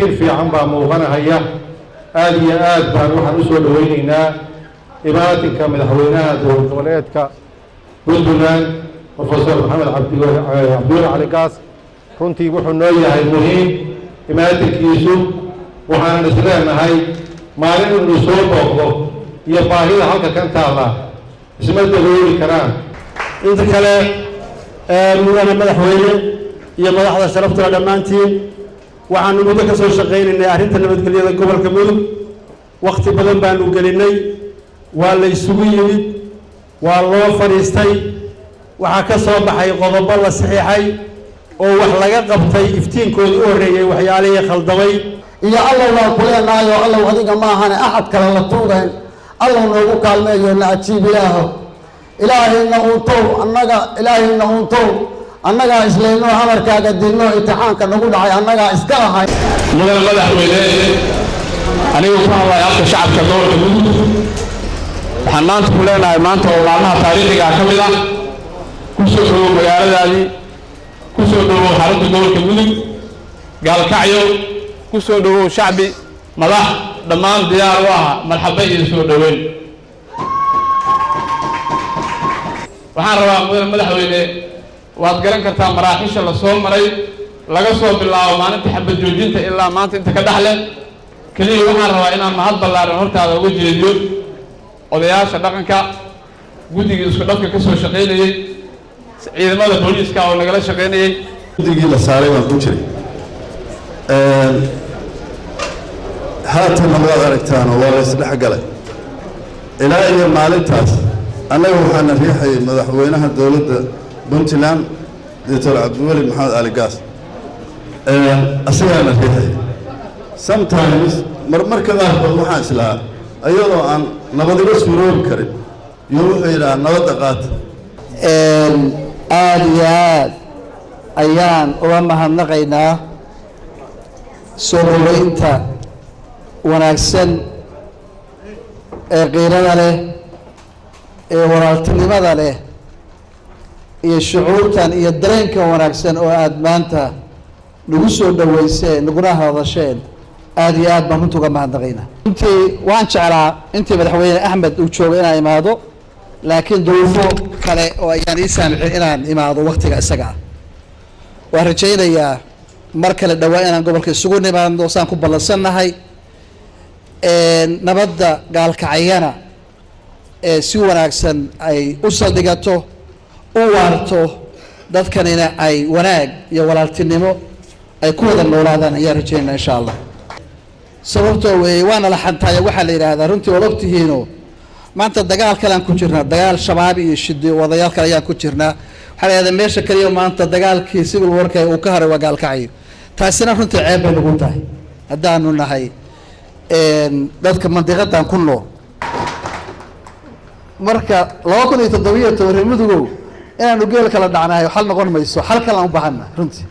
iftiin fiican baa muuqanahaya aad iyo aad baan waxaan u soo dhawaynaynaa imaatinka madaxweynaha dowlad goboleedka puntland professor maxamed cabdiweli cali gaas runtii wuxuu noo yahay muhiim imaatinkiisu waxaanan isleenahay maalin inuu soo booqdo iyo baahida halka kan taalla isma dabooli karaan inta kale mudane madaxweyne iyo madaxda sharafta dhammaantiin waxaanu muddo ka soo shaqaynaynay arrinta nabadgelyada gobolka mudug waqti badan baanu gelinay waa la isugu yimid waa loo fadhiistay waxaa ka soo baxay qodobo la saxiixay oo wax laga qabtay iftiinkooda u horreeyay waxyaalihii khaldamay iyo allow waa ku leenahayo allow adiga maahane axad kale la tuugayn allow noogu kaalmeeyo na ajiib ilaaho ilaahayna uuntow ilaahayna uuntow annagaa islayno amarkaaga dilno imtixaanka nagu dhacay annagaa iska ahay mudane madaxweyne anigu ku hadlaya afka shacabka gobolka mudug waxaan maanta ku leenahay maanta oo maalmaha taariikhiga ka mid ah ku soo dhowow magaaladaadii ku soo dhowow xarunta gobolka mudug gaalkacyo ku soo dhowow shacbi madax dhammaan diyaar u ah marxaba iyo soo dhoweyn waxaan rabaa mudane madaxweyne waad garan kartaa maraaxiisha la soo maray laga soo bilaabo maalinta xabad joojinta ilaa maanta inta ka dhaxle keliya waxaan rabaa inaan mahad ballaaran hortaada uga jeediyo odayaasha dhaqanka guddigii isku dhafka ka soo shaqaynayey ciidamada booliiska oo nagala shaqaynayey guddigii la saaray baan ku jiray haatan waad aragtaan oo waa la isdhex galay ilaa iyo maalintaas annaga waxaana riixayay madaxweynaha dowladda puntland doctor cabdiweli maxamed cali gaas asagaana riixayay sometimes marmarka qaarkood waxaan islahaa iyadoo aan nabadiga suuroobi karin iyo wuxuu yidhahaa nabadda qaata aad iyo aad ayaan uga mahadnaqaynaa soo dhaweynta wanaagsan ee qiirada leh ee walaaltinimada leh iyo shucuurtan iyo dareenkan wanaagsan oo aada maanta nagu soo dhaweyseen naguna hadasheen aada iyo aad baan runta uga mahadnaqaynaa runtii waan jeclaa intii madaxweyne axmed uu joogay inaan imaado laakiin duruufo kale oo ayaan ii saamixin inaan imaado waktiga isaga ah waan rajaynayaa mar kale dhowaa inaan gobolka isugu nimaadno saan ku ballansannahay nabadda gaalkacyana si wanaagsan ay u saldhigato u waarto dadkanina ay wanaag iyo walaaltinimo ay ku wada noolaadaan ayaan rajaynaa insha allah sababtoo weeye waana la xantaayo waxaa la yidhaahdaa runtii waad ogtihiino maanta dagaal kale aan ku jirnaa dagaal shabaab iyo shido wadayaal kale ayaan ku jirnaa waxaa la yidhahdaa meesha kaliya maanta dagaalkii civil warka uu ka haray waa gaalkacyo taasina runtii ceeb bay nagu tahay haddaanu nahay dadka mandiqadan ku nool marka 2007 reer mudugow inaanu geel kala dhacnahay xal noqon mayso xal kale aan u baahannahay runtii